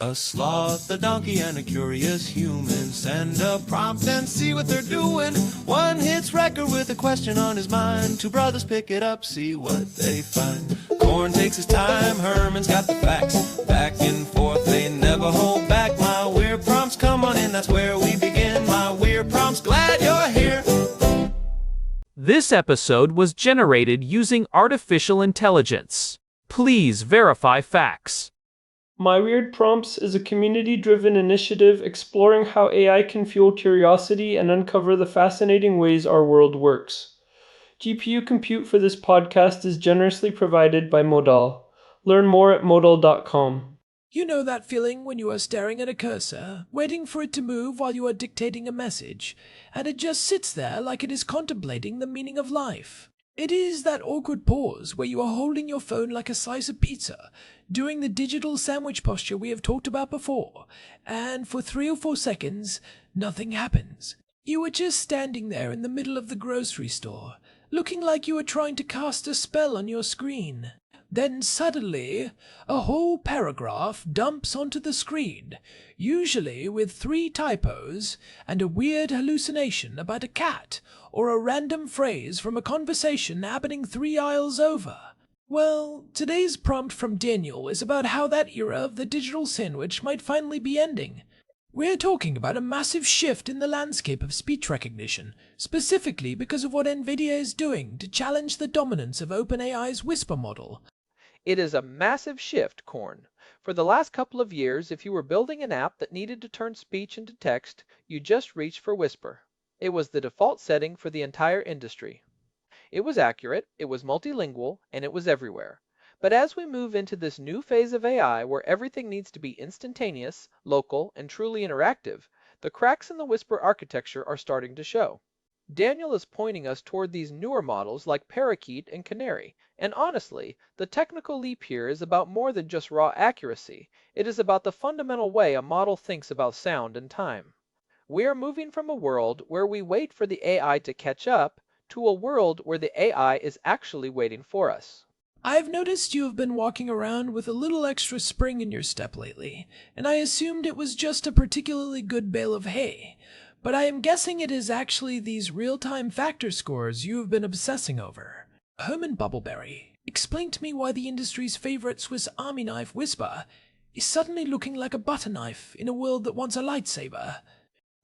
A sloth, a donkey, and a curious human. Send a prompt and see what they're doing. One hits record with a question on his mind. Two brothers pick it up, see what they find. Corn takes his time, Herman's got the facts. Back and forth, they never hold back. My weird prompts, come on in, that's where we begin. My weird prompts, glad you're here. This episode was generated using artificial intelligence. Please verify facts. My Weird Prompts is a community-driven initiative exploring how AI can fuel curiosity and uncover the fascinating ways our world works. GPU compute for this podcast is generously provided by Modal. Learn more at modal.com. You know that feeling when you are staring at a cursor, waiting for it to move while you are dictating a message, and it just sits there like it is contemplating the meaning of life. It is that awkward pause where you are holding your phone like a slice of pizza, doing the digital sandwich posture we have talked about before, and for 3 or 4 seconds, nothing happens. You are just standing there in the middle of the grocery store, looking like you are trying to cast a spell on your screen. Then suddenly, a whole paragraph dumps onto the screen, usually with 3 typos and a weird hallucination about a cat or a random phrase from a conversation happening 3 aisles over. Well, today's prompt from Daniel is about how that era of the digital sandwich might finally be ending. We're talking about a massive shift in the landscape of speech recognition, specifically because of what NVIDIA is doing to challenge the dominance of OpenAI's Whisper model. It is a massive shift, Corn. For the last couple of years, if you were building an app that needed to turn speech into text, you just reached for Whisper. It was the default setting for the entire industry. It was accurate, it was multilingual, and it was everywhere. But as we move into this new phase of AI where everything needs to be instantaneous, local, and truly interactive, the cracks in the Whisper architecture are starting to show. Daniel is pointing us toward these newer models like Parakeet and Canary, and honestly, the technical leap here is about more than just raw accuracy. It is about the fundamental way a model thinks about sound and time. We are moving from a world where we wait for the AI to catch up to a world where the AI is actually waiting for us. I've noticed you have been walking around with a little extra spring in your step lately, and I assumed it was just a particularly good bale of hay. But I am guessing it is actually these real-time factor scores you have been obsessing over. Herman Bubbleberry, explain to me why the industry's favorite Swiss Army knife Whisper is suddenly looking like a butter knife in a world that wants a lightsaber.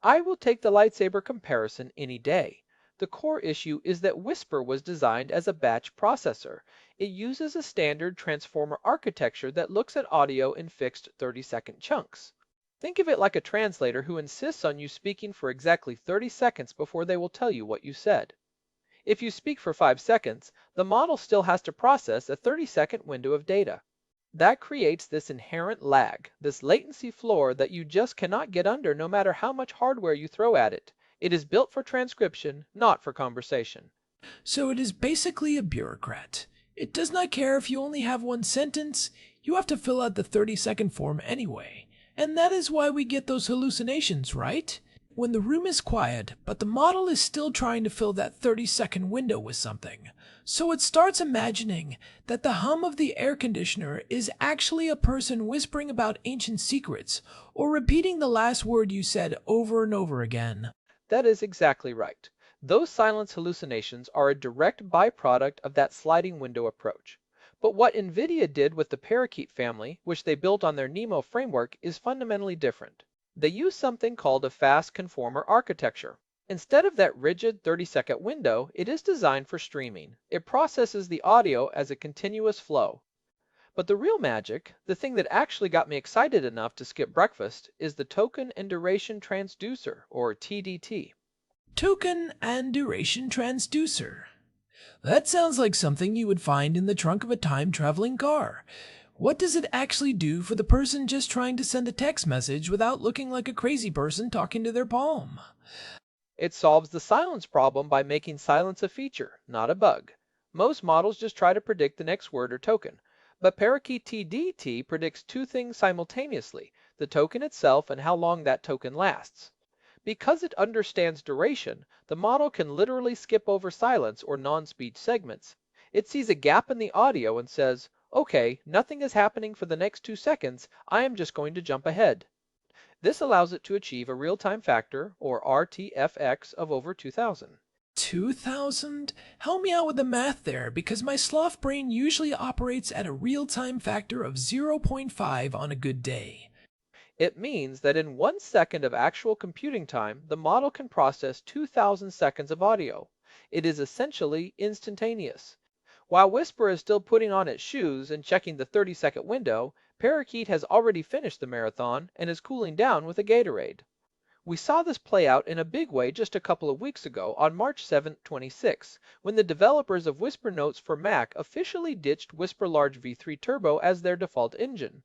I will take the lightsaber comparison any day. The core issue is that Whisper was designed as a batch processor. It uses a standard transformer architecture that looks at audio in fixed 30-second chunks. Think of it like a translator who insists on you speaking for exactly 30 seconds before they will tell you what you said. If you speak for 5 seconds, the model still has to process a 30-second window of data. That creates this inherent lag, this latency floor that you just cannot get under no matter how much hardware you throw at it. It is built for transcription, not for conversation. So it is basically a bureaucrat. It does not care if you only have 1 sentence, you have to fill out the 30-second form anyway. And that is why we get those hallucinations, right? When the room is quiet, but the model is still trying to fill that 30-second window with something. So it starts imagining that the hum of the air conditioner is actually a person whispering about ancient secrets, or repeating the last word you said over and over again. That is exactly right. Those silence hallucinations are a direct byproduct of that sliding window approach. But what NVIDIA did with the Parakeet family, which they built on their NeMo framework, is fundamentally different. They use something called a FastConformer architecture. Instead of that rigid 30-second window, it is designed for streaming. It processes the audio as a continuous flow. But the real magic, the thing that actually got me excited enough to skip breakfast, is the Token and Duration Transducer, or TDT. Token and Duration Transducer. That sounds like something you would find in the trunk of a time-traveling car. What does it actually do for the person just trying to send a text message without looking like a crazy person talking to their palm? It solves the silence problem by making silence a feature, not a bug. Most models just try to predict the next word or token. But Parakeet TDT predicts 2 things simultaneously, the token itself and how long that token lasts. Because it understands duration, the model can literally skip over silence or non-speech segments. It sees a gap in the audio and says, Okay, nothing is happening for the next 2 seconds, I am just going to jump ahead. This allows it to achieve a real-time factor, or RTFX, of over 2000. 2000? Help me out with the math there, because my sloth brain usually operates at a real-time factor of 0.5 on a good day. It means that in 1 second of actual computing time, the model can process 2000 seconds of audio. It is essentially instantaneous. While Whisper is still putting on its shoes and checking the 30-second window, Parakeet has already finished the marathon and is cooling down with a Gatorade. We saw this play out in a big way just a couple of weeks ago on March 7, 26, when the developers of Whisper Notes for Mac officially ditched Whisper Large V3 Turbo as their default engine.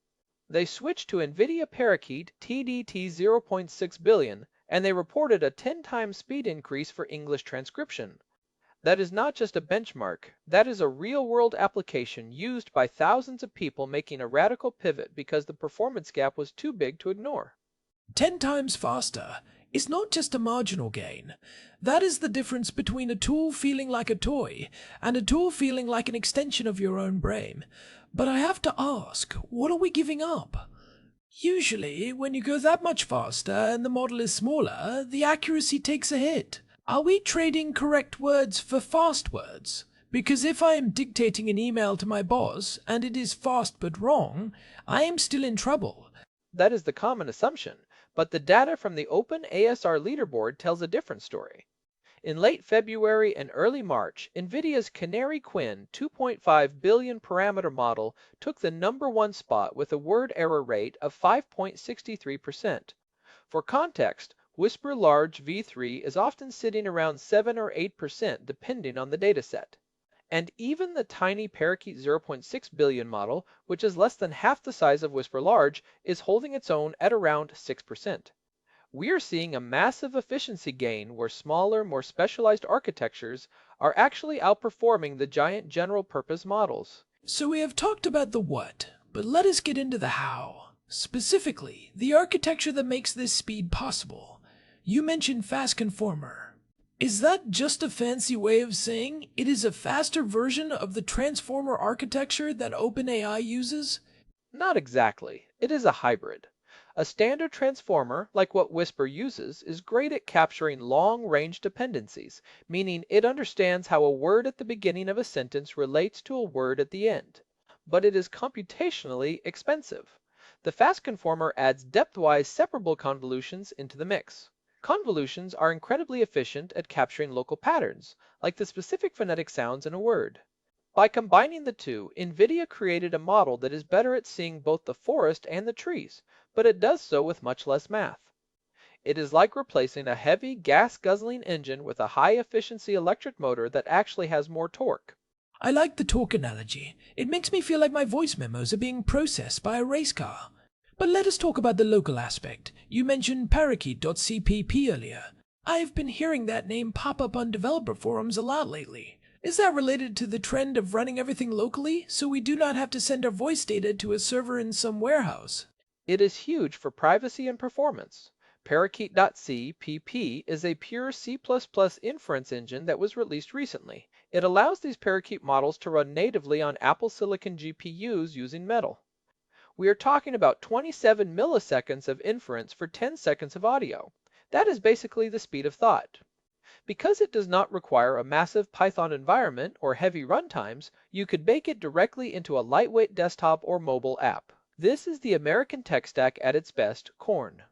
They switched to NVIDIA Parakeet TDT 0.6 billion, and they reported a 10 times speed increase for English transcription. That is not just a benchmark, that is a real-world application used by thousands of people making a radical pivot because the performance gap was too big to ignore. 10 times faster is not just a marginal gain. That is the difference between a tool feeling like a toy and a tool feeling like an extension of your own brain. But I have to ask, what are we giving up? Usually, when you go that much faster and the model is smaller, the accuracy takes a hit. Are we trading correct words for fast words? Because if I am dictating an email to my boss and it is fast but wrong, I am still in trouble. That is the common assumption, but the data from the OpenASR leaderboard tells a different story. In late February and early March, NVIDIA's Canary Quinn 2.5 billion parameter model took the #1 spot with a word error rate of 5.63%. For context, Whisper Large V3 is often sitting around 7 or 8% depending on the dataset. And even the tiny Parakeet 0.6 billion model, which is less than half the size of Whisper Large, is holding its own at around 6%. We are seeing a massive efficiency gain where smaller, more specialized architectures are actually outperforming the giant general-purpose models. So we have talked about the what, but let us get into the how. Specifically, the architecture that makes this speed possible. You mentioned FastConformer. Is that just a fancy way of saying it is a faster version of the transformer architecture that OpenAI uses? Not exactly. It is a hybrid. A standard transformer, like what Whisper uses, is great at capturing long-range dependencies, meaning it understands how a word at the beginning of a sentence relates to a word at the end. But it is computationally expensive. The FastConformer adds depth-wise separable convolutions into the mix. Convolutions are incredibly efficient at capturing local patterns, like the specific phonetic sounds in a word. By combining the two, NVIDIA created a model that is better at seeing both the forest and the trees, but it does so with much less math. It is like replacing a heavy gas-guzzling engine with a high-efficiency electric motor that actually has more torque. I like the torque analogy. It makes me feel like my voice memos are being processed by a race car. But let us talk about the local aspect. You mentioned Parakeet.cpp earlier. I've been hearing that name pop up on developer forums a lot lately. Is that related to the trend of running everything locally, so we do not have to send our voice data to a server in some warehouse? It is huge for privacy and performance. Parakeet.cpp is a pure C++ inference engine that was released recently. It allows these Parakeet models to run natively on Apple Silicon GPUs using Metal. We are talking about 27 milliseconds of inference for 10 seconds of audio. That is basically the speed of thought. Because it does not require a massive Python environment or heavy runtimes, you could bake it directly into a lightweight desktop or mobile app. This is the American tech stack at its best, corn.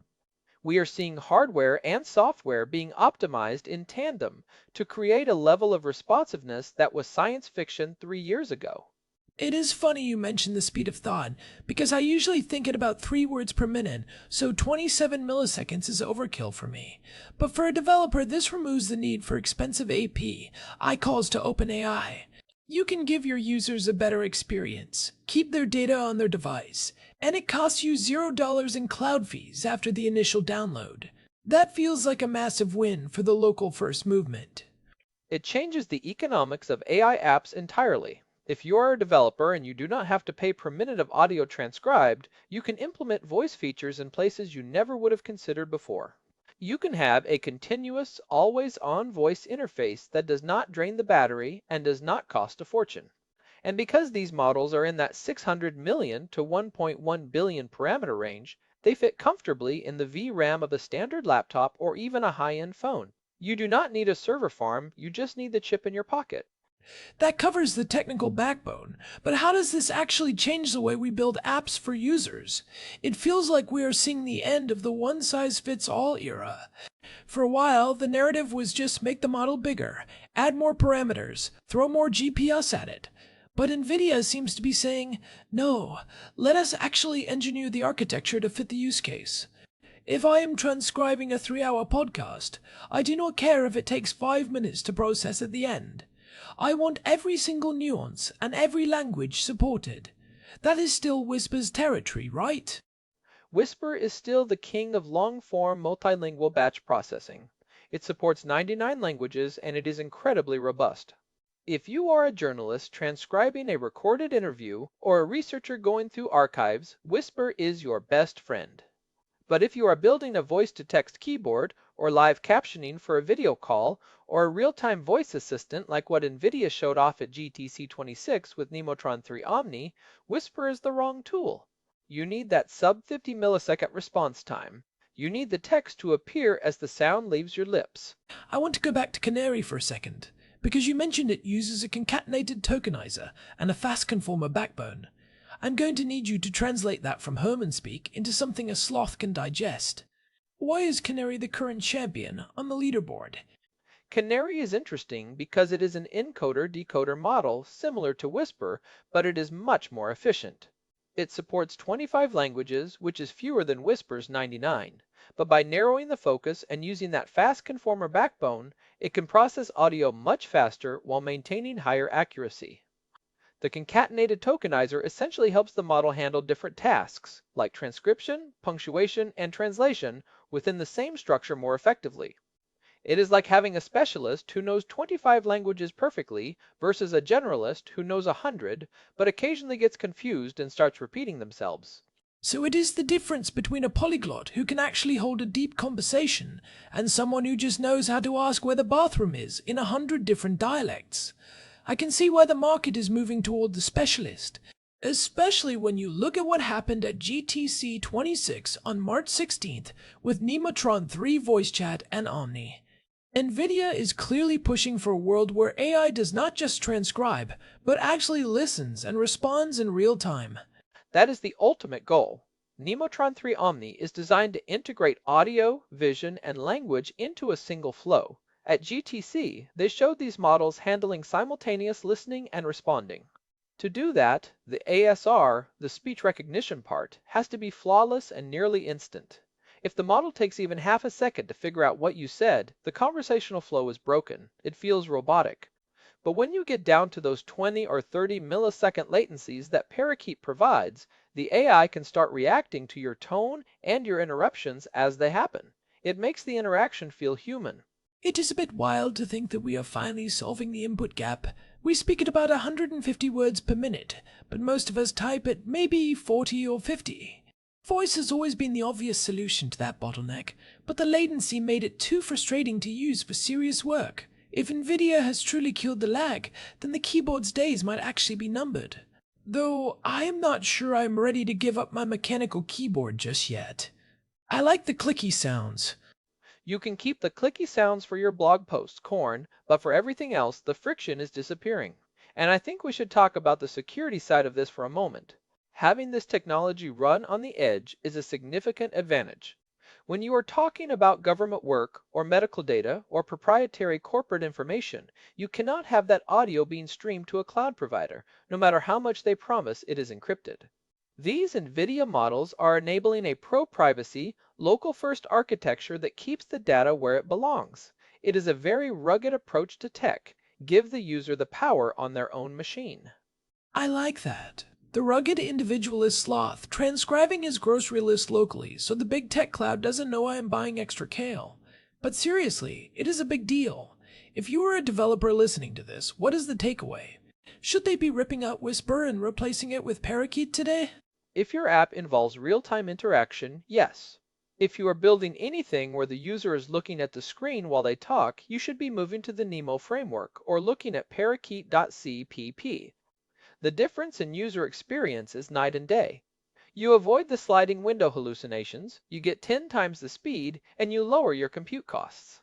We are seeing hardware and software being optimized in tandem to create a level of responsiveness that was science fiction 3 years ago. It is funny you mention the speed of thought, because I usually think at about 3 words per minute, so 27 milliseconds is overkill for me. But for a developer, this removes the need for expensive AP, calls to OpenAI. You can give your users a better experience, keep their data on their device, and it costs you $0 in cloud fees after the initial download. That feels like a massive win for the local first movement. It changes the economics of AI apps entirely. If you are a developer and you do not have to pay per minute of audio transcribed, you can implement voice features in places you never would have considered before. You can have a continuous, always-on voice interface that does not drain the battery and does not cost a fortune. And because these models are in that 600 million to 1.1 billion parameter range, they fit comfortably in the VRAM of a standard laptop or even a high-end phone. You do not need a server farm, you just need the chip in your pocket. That covers the technical backbone, but how does this actually change the way we build apps for users? It feels like we are seeing the end of the one-size-fits-all era. For a while, the narrative was just make the model bigger, add more parameters, throw more GPS at it. But NVIDIA seems to be saying, no, let us actually engineer the architecture to fit the use case. If I am transcribing a 3-hour podcast, I do not care if it takes 5 minutes to process at the end. I want every single nuance and every language supported. That is still Whisper's territory, right? Whisper is still the king of long-form multilingual batch processing. It supports 99 languages and it is incredibly robust. If you are a journalist transcribing a recorded interview or a researcher going through archives, Whisper is your best friend. But if you are building a voice-to-text keyboard or live captioning for a video call or a real-time voice assistant like what NVIDIA showed off at GTC 26 with Nemotron 3 Omni, Whisper is the wrong tool. You need that sub-50 millisecond response time. You need the text to appear as the sound leaves your lips. I want to go back to Canary for a second, because you mentioned it uses a concatenated tokenizer and a FastConformer backbone. I'm going to need you to translate that from Herman speak into something a sloth can digest. Why is Canary the current champion on the leaderboard? Canary is interesting because it is an encoder-decoder model similar to Whisper, but it is much more efficient. It supports 25 languages, which is fewer than Whisper's 99. But by narrowing the focus and using that FastConformer backbone, it can process audio much faster while maintaining higher accuracy. The concatenated tokenizer essentially helps the model handle different tasks, like transcription, punctuation, and translation, within the same structure more effectively. It is like having a specialist who knows 25 languages perfectly versus a generalist who knows 100, but occasionally gets confused and starts repeating themselves. So it is the difference between a polyglot who can actually hold a deep conversation and someone who just knows how to ask where the bathroom is in 100 different dialects. I can see why the market is moving toward the specialist, especially when you look at what happened at GTC 26 on March 16th with Nemotron 3 voice chat and Omni. NVIDIA is clearly pushing for a world where AI does not just transcribe, but actually listens and responds in real time. That is the ultimate goal. Nemotron 3 Omni is designed to integrate audio, vision, and language into a single flow. At GTC, they showed these models handling simultaneous listening and responding. To do that, the ASR, the speech recognition part, has to be flawless and nearly instant. If the model takes even half a second to figure out what you said, the conversational flow is broken. It feels robotic. But when you get down to those 20 or 30 millisecond latencies that Parakeet provides, the AI can start reacting to your tone and your interruptions as they happen. It makes the interaction feel human. It is a bit wild to think that we are finally solving the input gap. We speak at about 150 words per minute, but most of us type at maybe 40 or 50. Voice has always been the obvious solution to that bottleneck, but the latency made it too frustrating to use for serious work. If NVIDIA has truly killed the lag, then the keyboard's days might actually be numbered. Though I am not sure I am ready to give up my mechanical keyboard just yet. I like the clicky sounds. You can keep the clicky sounds for your blog posts, Corn, but for everything else, the friction is disappearing. And I think we should talk about the security side of this for a moment. Having this technology run on the edge is a significant advantage. When you are talking about government work or medical data or proprietary corporate information, you cannot have that audio being streamed to a cloud provider, no matter how much they promise it is encrypted. These NVIDIA models are enabling a pro-privacy, local-first architecture that keeps the data where it belongs. It is a very rugged approach to tech. Give the user the power on their own machine. I like that. The rugged individualist sloth transcribing his grocery list locally so the big tech cloud doesn't know I am buying extra kale. But seriously, it is a big deal. If you are a developer listening to this, what is the takeaway? Should they be ripping out Whisper and replacing it with Parakeet today? If your app involves real-time interaction, yes. If you are building anything where the user is looking at the screen while they talk, you should be moving to the Nemo framework or looking at parakeet.cpp. The difference in user experience is night and day. You avoid the sliding window hallucinations, you get 10 times the speed, and you lower your compute costs.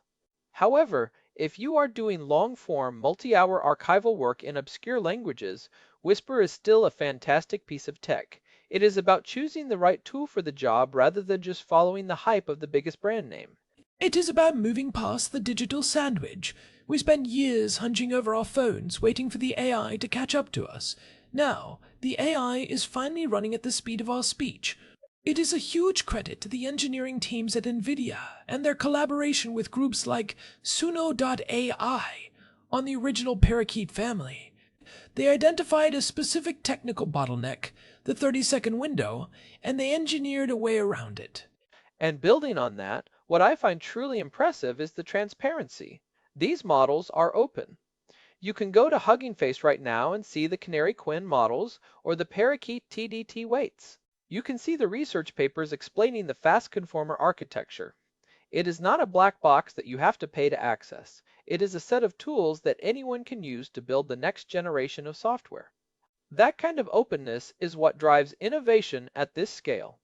However, if you are doing long-form, multi-hour archival work in obscure languages, Whisper is still a fantastic piece of tech. It is about choosing the right tool for the job rather than just following the hype of the biggest brand name. It is about moving past the digital sandwich. We spend years hunching over our phones waiting for the AI to catch up to us. Now, the AI is finally running at the speed of our speech. It is a huge credit to the engineering teams at NVIDIA and their collaboration with groups like Suno.ai on the original Parakeet family. They identified a specific technical bottleneck, the 30-second window, and they engineered a way around it. And building on that, what I find truly impressive is the transparency. These models are open. You can go to Hugging Face right now and see the Canary Quinn models or the Parakeet TDT weights. You can see the research papers explaining the FastConformer architecture. It is not a black box that you have to pay to access. It is a set of tools that anyone can use to build the next generation of software. That kind of openness is what drives innovation at this scale.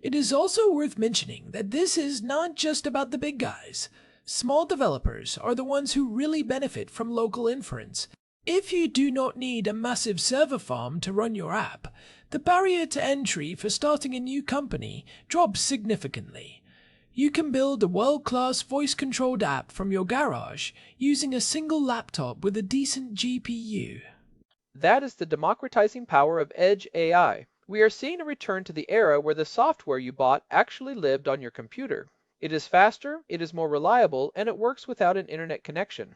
It is also worth mentioning that this is not just about the big guys. Small developers are the ones who really benefit from local inference. If you do not need a massive server farm to run your app, the barrier to entry for starting a new company drops significantly. You can build a world-class voice-controlled app from your garage using a single laptop with a decent GPU. That is the democratizing power of Edge AI. We are seeing a return to the era where the software you bought actually lived on your computer. It is faster, it is more reliable, and it works without an internet connection.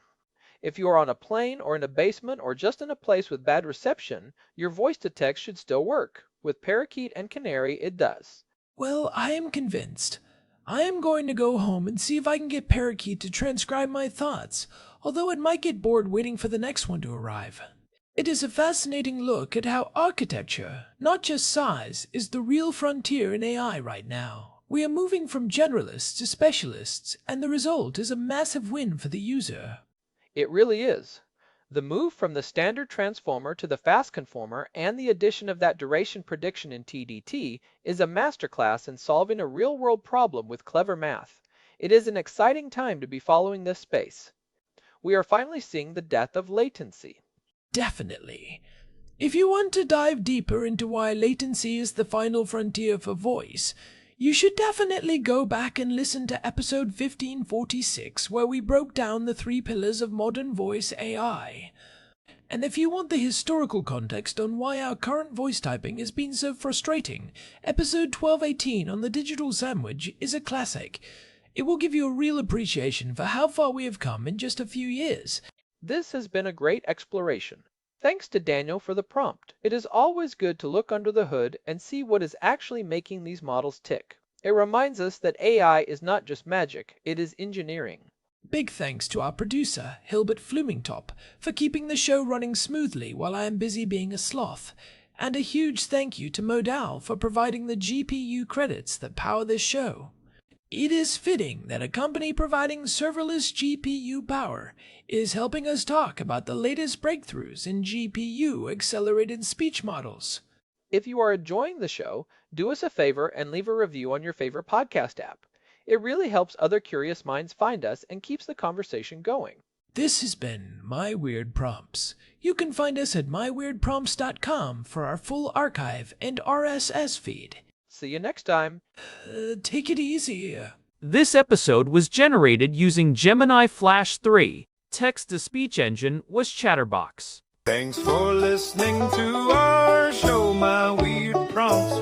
If you are on a plane or in a basement or just in a place with bad reception, your voice-to-text should still work. With Parakeet and Canary, it does. Well, I am convinced. I am going to go home and see if I can get Parakeet to transcribe my thoughts, although it might get bored waiting for the next one to arrive. It is a fascinating look at how architecture, not just size, is the real frontier in AI right now. We are moving from generalists to specialists, and the result is a massive win for the user. It really is. The move from the standard transformer to the FastConformer and the addition of that duration prediction in TDT is a masterclass in solving a real-world problem with clever math. It is an exciting time to be following this space. We are finally seeing the death of latency. Definitely. If you want to dive deeper into why latency is the final frontier for voice, you should definitely go back and listen to episode 1546, where we broke down the 3 pillars of modern voice AI. And if you want the historical context on why our current voice typing has been so frustrating, episode 1218 on the digital sandwich is a classic. It will give you a real appreciation for how far we have come in just a few years. This has been a great exploration. Thanks to Daniel for the prompt. It is always good to look under the hood and see what is actually making these models tick. It reminds us that AI is not just magic, it is engineering. Big thanks to our producer, Hilbert Flumingtop, for keeping the show running smoothly while I am busy being a sloth. And a huge thank you to Modal for providing the GPU credits that power this show. It is fitting that a company providing serverless GPU power is helping us talk about the latest breakthroughs in GPU-accelerated speech models. If you are enjoying the show, do us a favor and leave a review on your favorite podcast app. It really helps other curious minds find us and keeps the conversation going. This has been My Weird Prompts. You can find us at myweirdprompts.com for our full archive and RSS feed. See you next time. Take it easy. This episode was generated using Gemini Flash 3. Text-to-speech engine was Chatterbox. Thanks for listening to our show, My Weird Prompts.